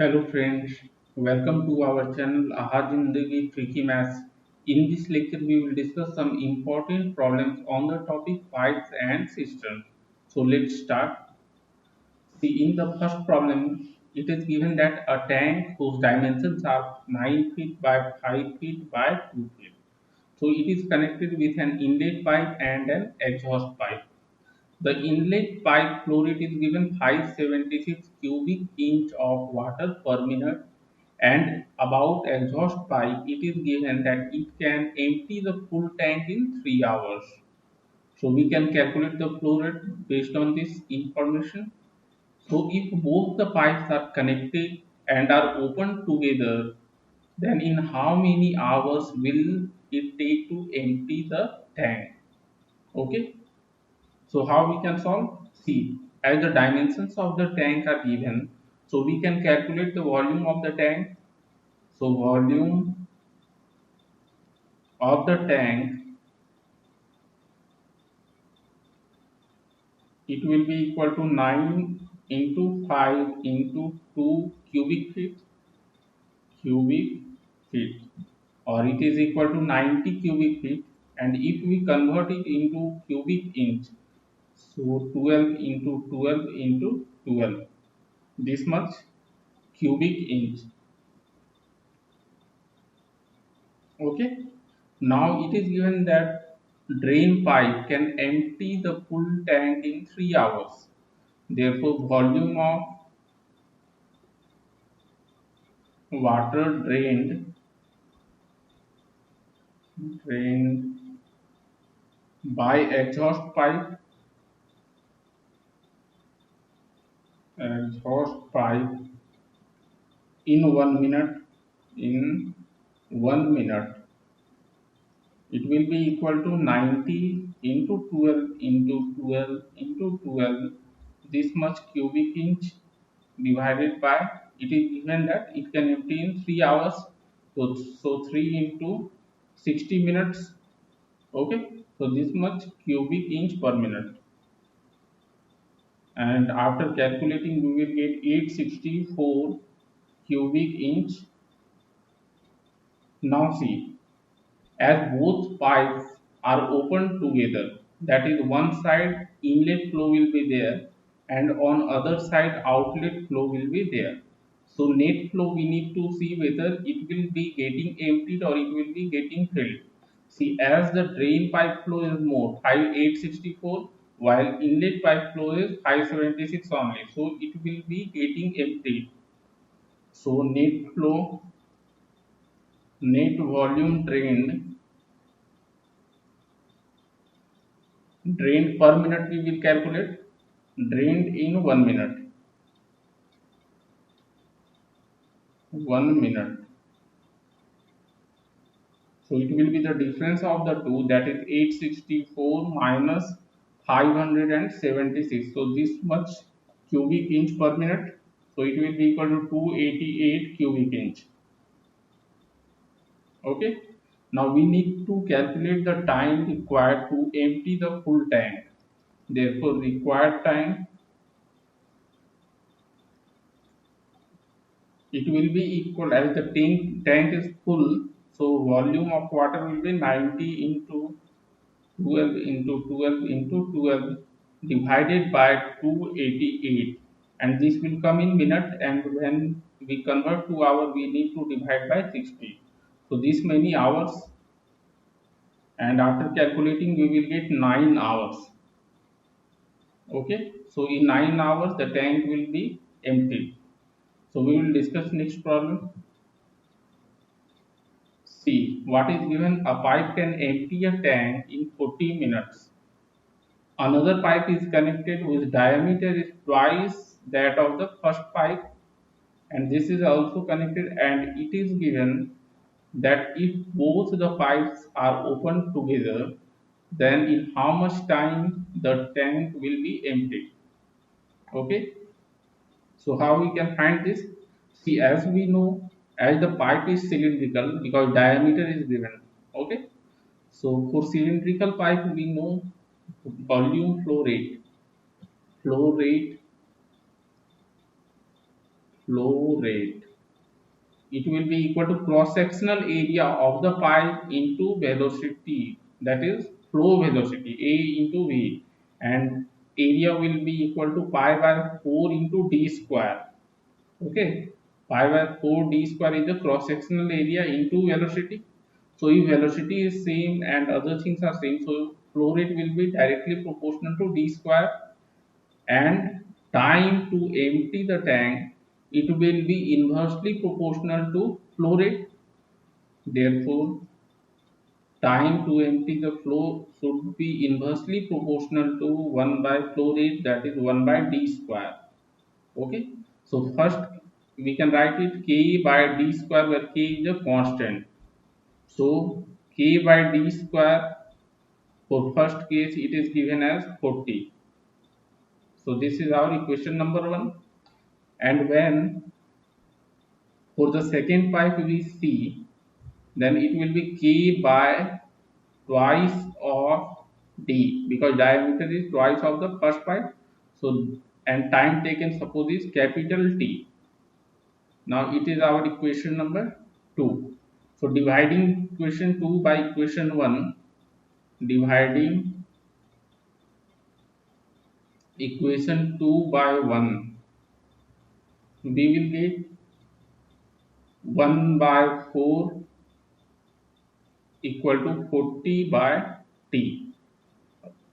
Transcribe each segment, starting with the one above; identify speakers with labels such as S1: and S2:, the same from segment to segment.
S1: Hello friends, welcome to our channel Aha Zindagi Tricky Maths. In this lecture, we will discuss some important problems on the topic pipes and cisterns. So let's start. See, in the first problem, it is given that a tank whose dimensions are 9 feet by 5 feet by 2 feet. So it is connected with an inlet pipe and an exhaust pipe. The inlet pipe flow rate is given 576 cubic inch of water per minute, and about exhaust pipe it is given that it can empty the full tank in 3 hours. So we can calculate the flow rate based on this information. So if both the pipes are connected and are open together, then in how many hours will it take to empty the tank? Okay. So how we can solve? See, as the dimensions of the tank are given, so we can calculate the volume of the tank. So volume of the tank, it will be equal to 9 into 5 into 2 cubic feet, or it is equal to 90 cubic feet. And if we convert it into cubic inch, so 12 into 12 into 12, this much cubic inch. Okay. Now it is given that drain pipe can empty the full tank in 3 hours. Therefore, volume of water drained by exhaust pipe in 1 minute, it will be equal to 90 into 12 into 12 into 12, this much cubic inch, divided by, it is given that it can empty in 3 hours. So 3 into 60 minutes. Okay. So this much cubic inch per minute. And after calculating, we will get 864 cubic inch. Now see, as both pipes are open together, that is one side inlet flow will be there and on other side outlet flow will be there. So net flow we need to see whether it will be getting emptied or it will be getting filled. See, as the drain pipe flow is more 5864, while inlet pipe flow is 576 only, so it will be getting emptied. So net volume drained per minute, we will calculate drained in 1 minute. So it will be the difference of the two, that is 864 minus 576. So this much cubic inch per minute. So it will be equal to 288 cubic inch. Okay. Now we need to calculate the time required to empty the full tank. Therefore, required time, it will be equal, as the tank is full, so volume of water will be 90 into 12 into 12 into 12 divided by 288, and this will come in minute, and when we convert to hour we need to divide by 60. So this many hours, and after calculating we will get 9 hours. Okay. So in 9 hours the tank will be emptied. So we will discuss next problem. See, what is given, a pipe can empty a tank in 40 minutes. Another pipe is connected whose diameter is twice that of the first pipe, and this is also connected, and it is given that if both the pipes are open together, then in how much time the tank will be emptied. Okay. So how we can find this? See, as we know, as the pipe is cylindrical because diameter is given. Okay. So for cylindrical pipe, we know volume flow rate. Flow rate flow rate. It will be equal to cross sectional area of the pipe into velocity, that is flow velocity, A into V, and area will be equal to pi by 4 into d square. Okay, pi by 4 d square is the cross sectional area into velocity. So if velocity is same and other things are same, so flow rate will be directly proportional to d square, and time to empty the tank, it will be inversely proportional to flow rate. Therefore, time to empty the flow should be inversely proportional to 1 by flow rate, that is 1 by d square. Okay, so first we can write it k by d square, where k is a constant. So k by d square, for first case it is given as 40. So this is our equation number 1. And when for the second pipe we see, then it will be k by twice of d, because diameter is twice of the first pipe. So and time taken suppose is capital T. Now it is our equation number 2. So dividing equation 2 by equation 1, dividing equation 2 by 1, we will get 1 by 4 equal to 40 by t.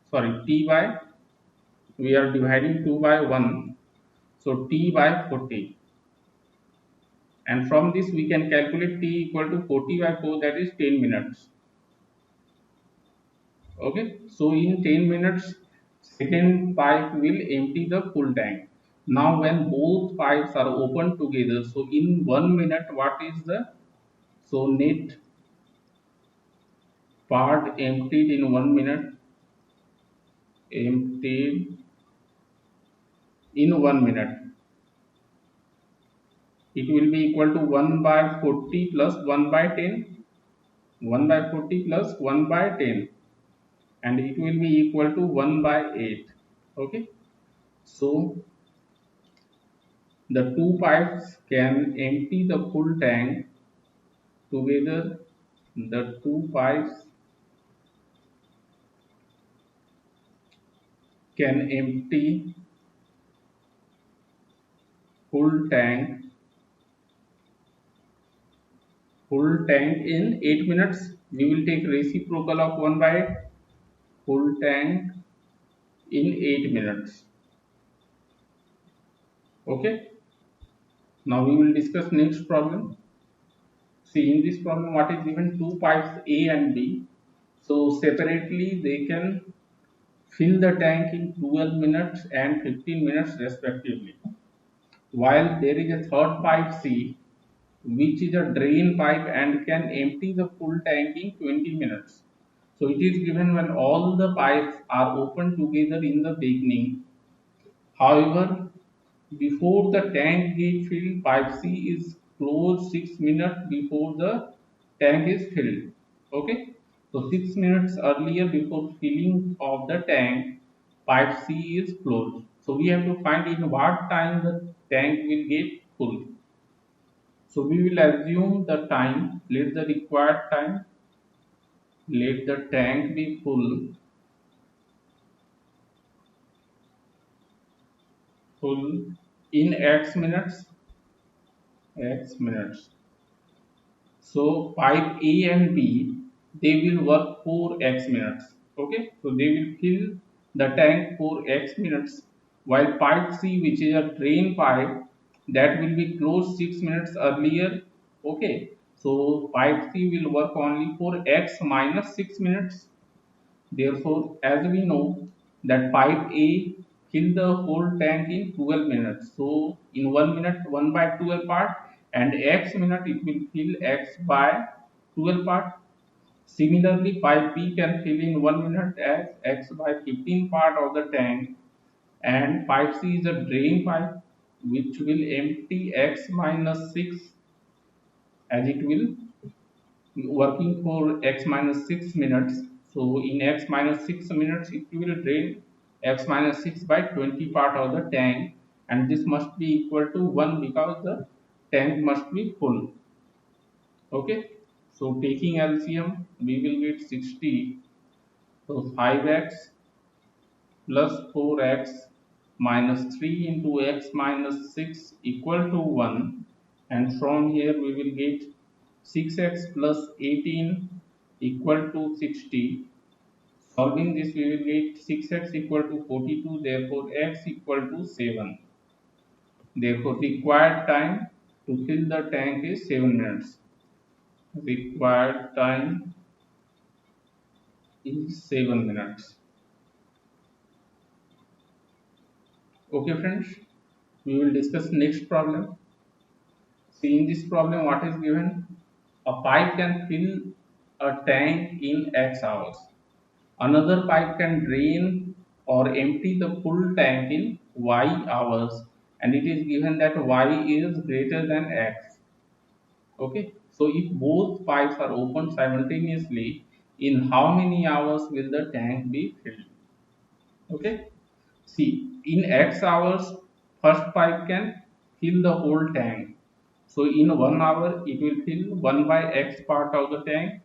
S1: Sorry, t by, we are dividing 2 by 1, so t by 40. And from this we can calculate t equal to 40 by 4, that is 10 minutes. Okay, so in 10 minutes, second pipe will empty the full tank. Now when both pipes are open together, so in 1 minute, what is the, so net part emptied in 1 minute, emptied in 1 minute, it will be equal to 1 by 40 plus 1 by 10, 1 by 40 plus 1 by 10, and it will be equal to 1 by 8. Okay, so the two pipes can empty the full tank together. The two pipes can empty full tank in 8 minutes. We will take reciprocal of 1 by 8, full tank in 8 minutes. Okay, now we will discuss next problem. See, in this problem what is given, two pipes A and B. So separately they can fill the tank in 12 minutes and 15 minutes respectively, while there is a third pipe C, which is a drain pipe and can empty the full tank in 20 minutes. So it is given when all the pipes are open together in the beginning. However, before the tank gets filled, pipe C is closed 6 minutes before the tank is filled. Okay, so 6 minutes earlier before filling of the tank, pipe C is closed. So we have to find in what time the tank will get full. So we will assume the time, let the required time, let the tank be full in x minutes, So pipe A and B, they will work for x minutes. Okay, so they will fill the tank for x minutes, while pipe C, which is a drain pipe, that will be closed 6 minutes earlier. Okay, so pipe C will work only for x minus 6 minutes. Therefore, as we know that pipe A fill the whole tank in 12 minutes. So in 1 minute 1 by 12 part, and x minute it will fill x by 12 part. Similarly, pipe B can fill in 1 minute as x by 15 part of the tank, and pipe C is a drain pipe which will empty x minus 6, as it will working for x minus 6 minutes. So in x minus 6 minutes it will drain x minus 6 by 20 part of the tank, and this must be equal to 1 because the tank must be full. Okay, so taking LCM we will get 60. So 5x plus 4x minus 3 into x minus 6 equal to 1, and from here we will get 6x plus 18 equal to 60. Solving this we will get 6x equal to 42, therefore x equal to 7. Therefore required time to fill the tank is 7 minutes. Required time is 7 minutes. Okay friends, we will discuss next problem. See, in this problem what is given? A pipe can fill a tank in X hours. Another pipe can drain or empty the full tank in Y hours, and it is given that Y is greater than X. Okay, so if both pipes are opened simultaneously, in how many hours will the tank be filled? Okay, see, in X hours, first pipe can fill the whole tank. So in 1 hour, it will fill 1 by X part of the tank.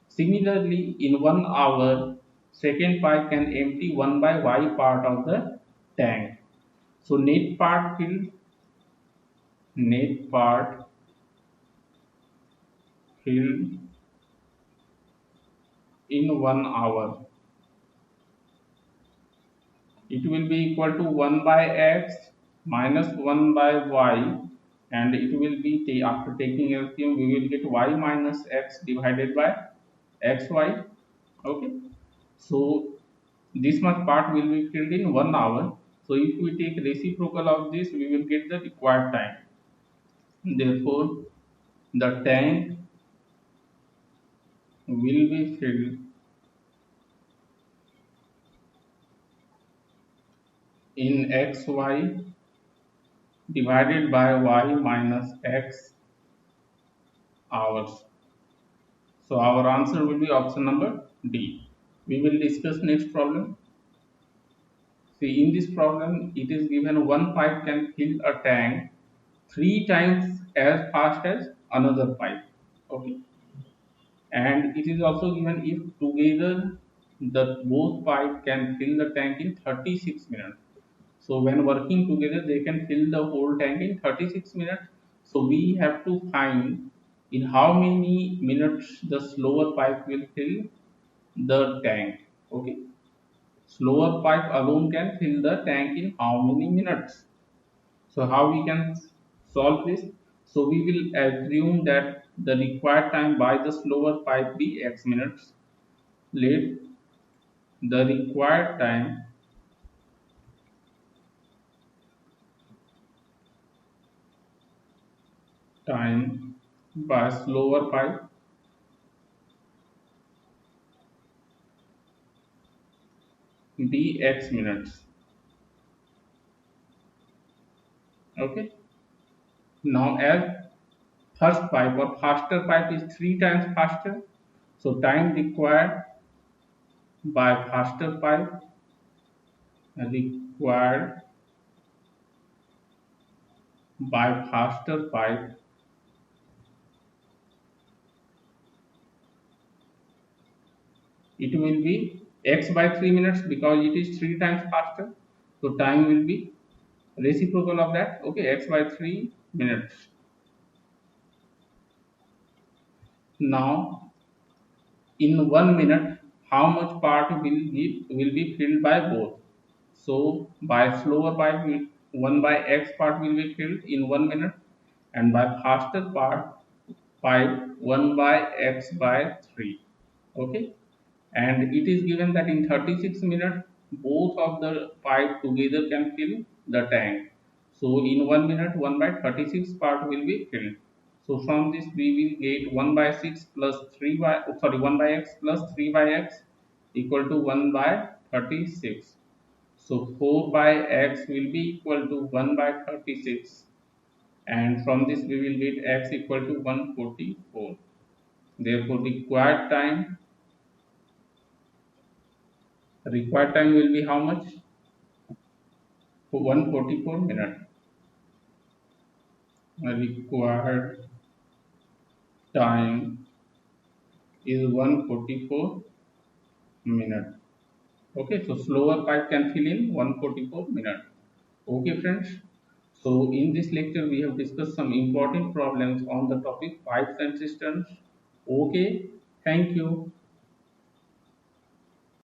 S1: Similarly, in 1 hour, second pipe can empty 1 by Y part of the tank. So net part filled in 1 hour. It will be equal to 1 by X minus 1 by Y, and it will be after taking LCM we will get Y minus X divided by XY. Okay, so this much part will be filled in 1 hour. So if we take reciprocal of this, we will get the required time. Therefore, the tank will be filled in XY divided by Y minus X hours. So our answer will be option number D. We will discuss next problem. See, in this problem, it is given one pipe can fill a tank 3 times as fast as another pipe. Okay, and it is also given if together the both pipe can fill the tank in 36 minutes. So when working together, they can fill the whole tank in 36 minutes. So we have to find in how many minutes the slower pipe will fill the tank. Okay, slower pipe alone can fill the tank in how many minutes? So how we can solve this? So we will assume that the required time by the slower pipe be x minutes. Let the required time by slower pipe be x minutes. Okay. Now as first pipe or faster pipe is 3 times faster, so time required by required faster pipe it will be x by 3 minutes because it is 3 times faster. So time will be reciprocal of that. Okay, x by 3 minutes. Now in 1 minute, how much part will be filled by both? So by slower pipe, 1 by x part will be filled in 1 minute, and by faster pipe 1 by x by 3. Okay, and it is given that in 36 minutes both of the pipe together can fill the tank. So in 1 minute 1 by 36 part will be filled. So from this we will get 1 by 6 plus 3 by 1 by x plus 3 by x equal to 1 by 36. So 4 by x will be equal to 1 by 36, and from this we will get x equal to 144. Therefore required time will be how much? 144 minutes. required time is 144 minutes. Okay, so slower pipe can fill in 144 minutes. Okay, friends. So in this lecture, we have discussed some important problems on the topic pipes and cisterns. Okay, thank you.